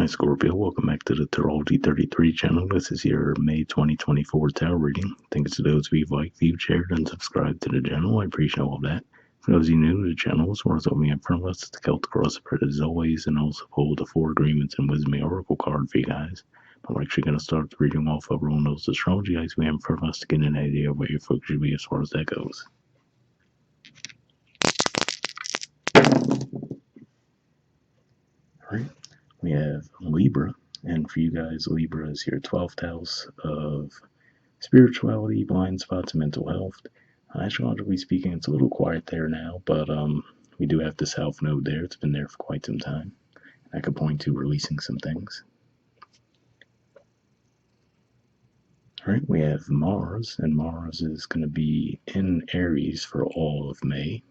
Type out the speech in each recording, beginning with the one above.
Hi Scorpio, welcome back to the Astrology 33 channel. This is your May 2024 tarot reading. Thanks to those of you who've liked, viewed, shared, and subscribed to the channel. I appreciate all of that. For those of you new to the channel, it's worth opening up front lists to Celtic cross spread as always, and also pull the 4 agreements and wisdom oracle card for you guys. But we're actually going to start the reading off over on those astrology guys we have for us to get an idea of where your folks should be as far as that goes. Alright, we have Libra, and for you guys, Libra is your 12th house of spirituality, blind spots, and mental health. Astrologically speaking, it's a little quiet there now, but we do have the South Node there. It's been there for quite some time. I could point to releasing some things. All right, we have Mars, and Mars is going to be in Aries for all of May.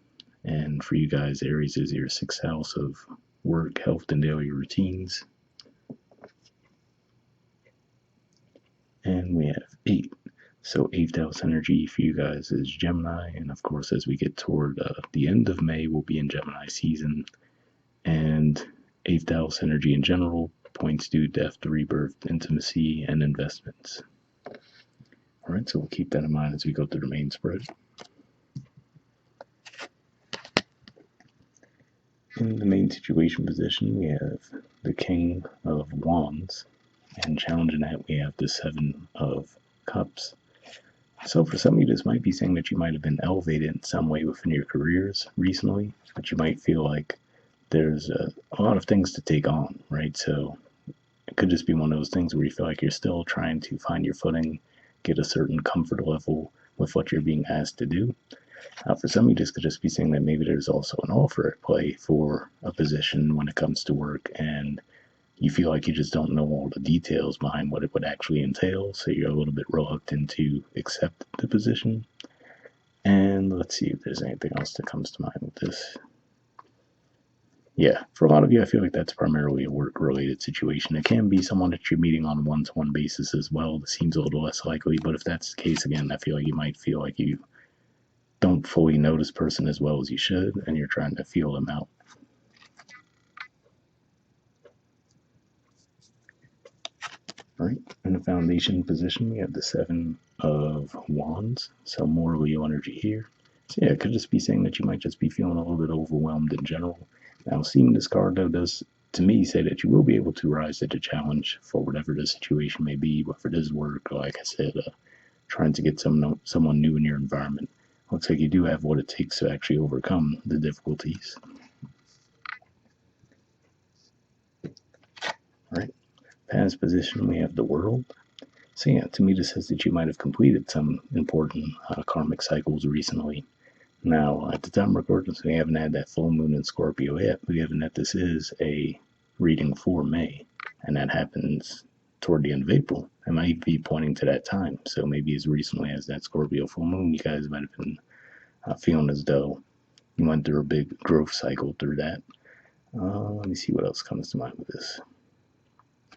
And for you guys, Aries is your 6th house of work, health, and daily routines. And we have 8. So 8th house energy for you guys is Gemini, and of course as we get toward the end of May, we'll be in Gemini season. And 8th house energy in general points to death, rebirth, intimacy, and investments. Alright, so we'll keep that in mind as we go through the main spread. In the main situation position, we have the King of Wands, and challenging that, we have the 7 of Cups. So for some of you, this might be saying that you might have been elevated in some way within your careers recently, but you might feel like there's a lot of things to take on, right? So it could just be one of those things where you feel like you're still trying to find your footing, get a certain comfort level with what you're being asked to do. For some of you, this could just be saying that maybe there's also an offer at play for a position when it comes to work, and you feel like you just don't know all the details behind what it would actually entail, so you're a little bit reluctant to accept the position. And let's see if there's anything else that comes to mind with this. Yeah, for a lot of you, I feel like that's primarily a work-related situation. It can be someone that you're meeting on a one-to-one basis as well. It seems a little less likely, but if that's the case, again, I feel like you might feel like you don't fully know this person as well as you should, and you're trying to feel them out. All right, in the foundation position, we have the 7 of Wands, so more Leo energy here. So yeah, it could just be saying that you might just be feeling a little bit overwhelmed in general. Now, seeing this card, though, does, to me, say that you will be able to rise to the challenge for whatever the situation may be, whether it is work, or like I said, trying to get someone new in your environment. Looks like you do have what it takes to actually overcome the difficulties. All right. Past position, we have the World. So yeah, to me this says that you might have completed some important karmic cycles recently. Now, at the time of recording, we haven't had that full moon in Scorpio yet. We haven't that this is a reading for May, and that happens toward the end of April. It might be pointing to that time. So maybe as recently as that Scorpio full moon, you guys might have been feeling as though you went through a big growth cycle through that. Let me see what else comes to mind with this.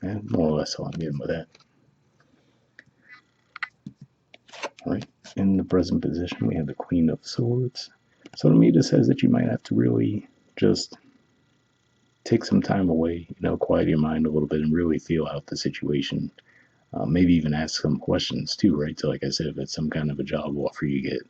And more or less all I'm getting with that. All right, in the present position, we have the Queen of Swords. So to me, this says that you might have to really just take some time away, quiet your mind a little bit and really feel out the situation. Maybe even ask some questions too, right? So like I said, if it's some kind of a job offer you get,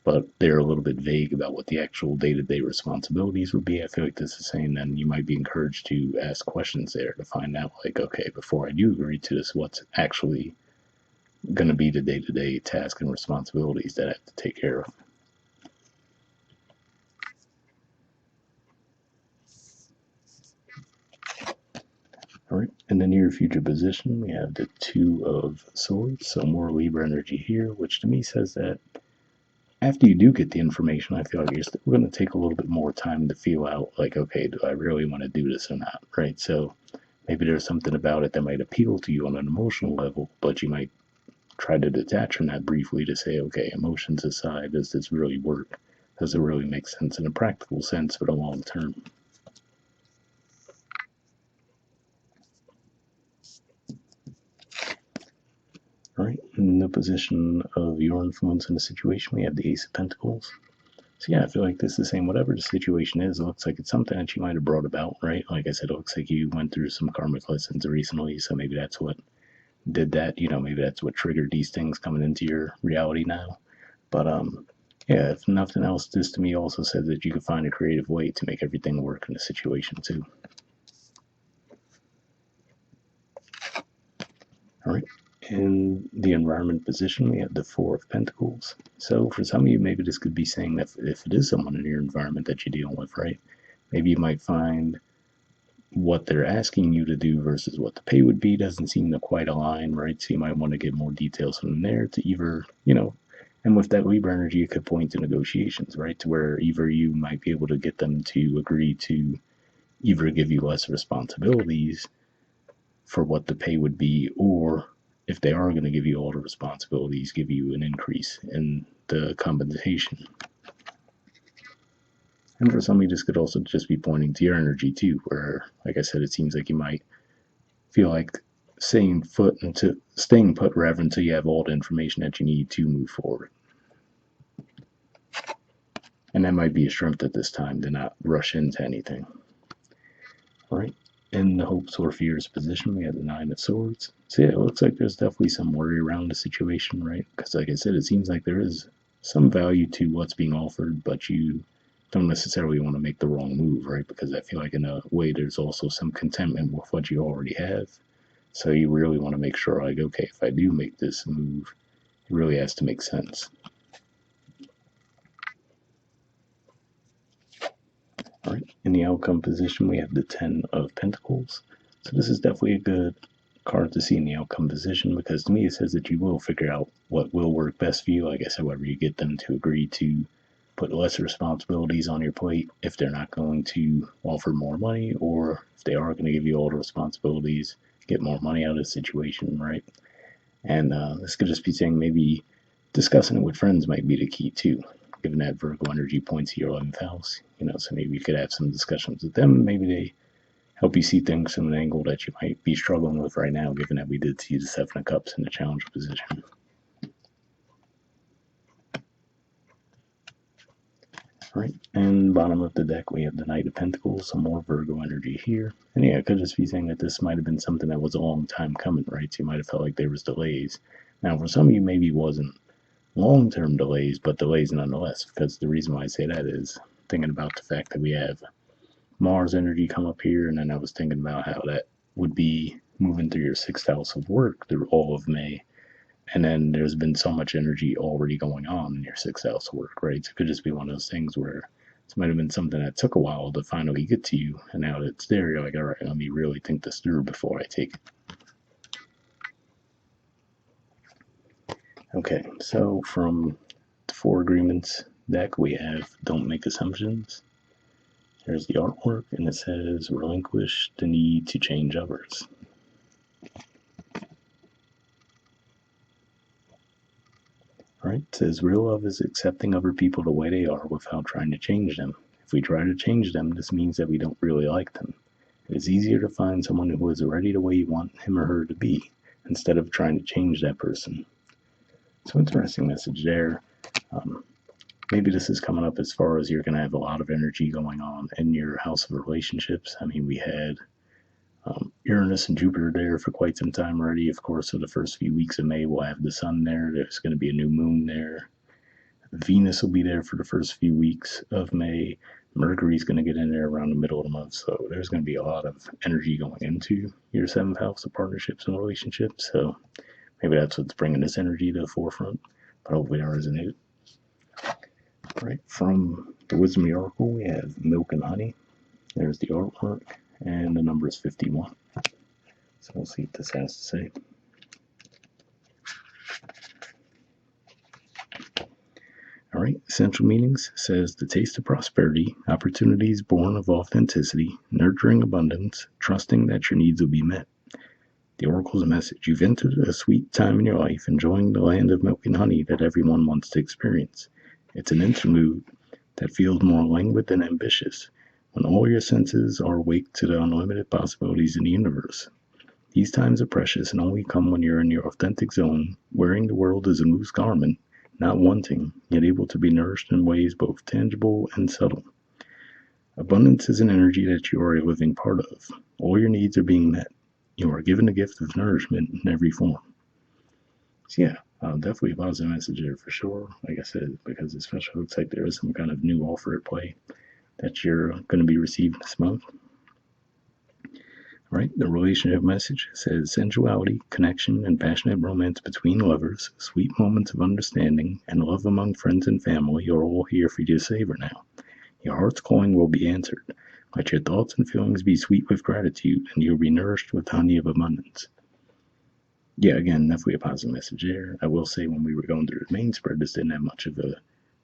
but they're a little bit vague about what the actual day-to-day responsibilities would be, I feel like this is saying then you might be encouraged to ask questions there to find out, like, okay, before I do agree to this, what's actually going to be the day-to-day tasks and responsibilities that I have to take care of. All right, in the near future position, we have the 2 of Swords, so more Libra energy here, which to me says that after you do get the information, I feel like you're still going to take a little bit more time to feel out, like, okay, do I really want to do this or not, right? So maybe there's something about it that might appeal to you on an emotional level, but you might try to detach from that briefly to say, okay, emotions aside, does this really work? Does it really make sense in a practical sense for the long term? All right, in the position of your influence in the situation, we have the Ace of Pentacles. So yeah, I feel like this is saying whatever the situation is, it looks like it's something that you might have brought about, right? Like I said, it looks like you went through some karmic lessons recently, so maybe that's what did that. Maybe that's what triggered these things coming into your reality now. But yeah, if nothing else, this to me also says that you could find a creative way to make everything work in the situation too. All right. In the environment position, we have the Four of Pentacles. So for some of you, maybe this could be saying that if it is someone in your environment that you're dealing with, right? Maybe you might find what they're asking you to do versus what the pay would be doesn't seem to quite align, right? So you might want to get more details from there to either, and with that Libra energy, it could point to negotiations, right? To where either you might be able to get them to agree to either give you less responsibilities for what the pay would be, or if they are going to give you all the responsibilities, give you an increase in the compensation. And for some of you, this could also just be pointing to your energy too, where, like I said, it seems like you might feel like staying put rather until you have all the information that you need to move forward. And that might be a strength at this time to not rush into anything. All right. In the hopes or fears position, we have the Nine of Swords. So yeah, it looks like there's definitely some worry around the situation, right? Because like I said, it seems like there is some value to what's being offered, but you don't necessarily want to make the wrong move, right? Because I feel like in a way there's also some contentment with what you already have. So you really want to make sure, like, okay, if I do make this move, it really has to make sense. All right. In the outcome position, we have the Ten of Pentacles. So this is definitely a good card to see in the outcome position because to me it says that you will figure out what will work best for you. Like I said, whether you get them to agree to put less responsibilities on your plate if they're not going to offer more money, or if they are going to give you all the responsibilities, get more money out of the situation, right? And this could just be saying maybe discussing it with friends might be the key too, given that Virgo energy points to your 11th house. So maybe you could have some discussions with them. Maybe they help you see things from an angle that you might be struggling with right now, given that we did see the Seven of Cups in the challenge position. All right, and bottom of the deck, we have the Knight of Pentacles, some more Virgo energy here. And yeah, it could just be saying that this might have been something that was a long time coming, right? So you might have felt like there was delays. Now, for some of you, maybe it wasn't long-term delays, but delays nonetheless, because the reason why I say that is thinking about the fact that we have Mars energy come up here, and then I was thinking about how that would be moving through your sixth house of work through all of May. And then there's been so much energy already going on in your sixth house of work, right? So it could just be one of those things where this might have been something that took a while to finally get to you, and now that it's there, you're like, all right, let me really think this through before I take it. Okay, so from the Four Agreements deck, we have Don't Make Assumptions. There's the artwork, and it says relinquish the need to change others. Right? It says real love is accepting other people the way they are without trying to change them. If we try to change them, this means that we don't really like them. It is easier to find someone who is already the way you want him or her to be, instead of trying to change that person. So interesting message there. Maybe this is coming up as far as you're going to have a lot of energy going on in your house of relationships. I mean, we had Uranus and Jupiter there for quite some time already. Of course, for the first few weeks of May, we'll have the sun there. There's going to be a new moon there. Venus will be there for the first few weeks of May. Mercury's going to get in there around the middle of the month. So there's going to be a lot of energy going into your seventh house of partnerships and relationships. So maybe that's what's bringing this energy to the forefront. But hopefully that resonated. Right, from the Wisdom of the Oracle, we have Milk and Honey. There's the artwork, and the number is 51. So we'll see what this has to say. All right, essential meanings says the taste of prosperity, opportunities born of authenticity, nurturing abundance, trusting that your needs will be met. The Oracle's message: you've entered a sweet time in your life, enjoying the land of milk and honey that everyone wants to experience. It's an interlude that feels more languid than ambitious, when all your senses are awake to the unlimited possibilities in the universe. These times are precious and only come when you're in your authentic zone, wearing the world as a loose garment, not wanting, yet able to be nourished in ways both tangible and subtle. Abundance is an energy that you are a living part of. All your needs are being met. You are given the gift of nourishment in every form. So yeah, definitely a positive message there for sure. Like I said, because especially looks like there is some kind of new offer at play that you're going to be receiving this month. Right, the relationship message says sensuality, connection, and passionate romance between lovers, sweet moments of understanding, and love among friends and family are all here for you to savor now. Your heart's calling will be answered. Let your thoughts and feelings be sweet with gratitude, and you'll be nourished with honey of abundance. Yeah, again, definitely a positive message there. I will say when we were going through the main spread, this didn't have much of a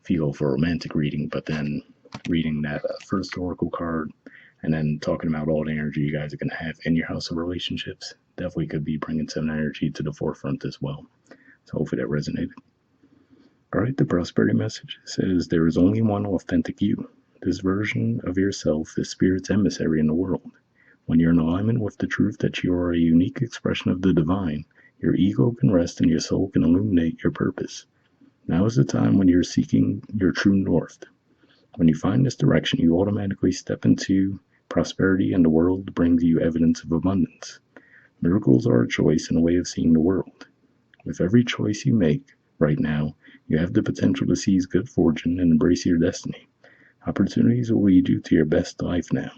feel for romantic reading, but then reading that first oracle card and then talking about all the energy you guys are going to have in your house of relationships definitely could be bringing some energy to the forefront as well. So hopefully that resonated. All right, the prosperity message says there is only one authentic you. This version of yourself is Spirit's emissary in the world. When you're in alignment with the truth that you are a unique expression of the divine, your ego can rest and your soul can illuminate your purpose. Now is the time when you're seeking your true north. When you find this direction, you automatically step into prosperity and the world brings you evidence of abundance. Miracles are a choice and a way of seeing the world. With every choice you make right now, you have the potential to seize good fortune and embrace your destiny. Opportunities will lead you to your best life now.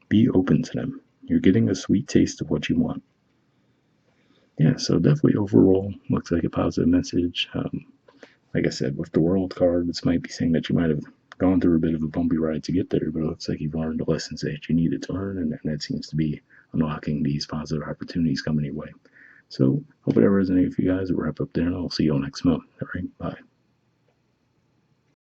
Be open to them. You're getting a sweet taste of what you want. Yeah, so definitely overall looks like a positive message. Like I said, with the World card, this might be saying that you might have gone through a bit of a bumpy ride to get there, but it looks like you've learned the lessons that you needed to learn, and that seems to be unlocking these positive opportunities coming your way. So, hope it resonated for you guys. We'll wrap up there, and I'll see you all next month. All right, bye.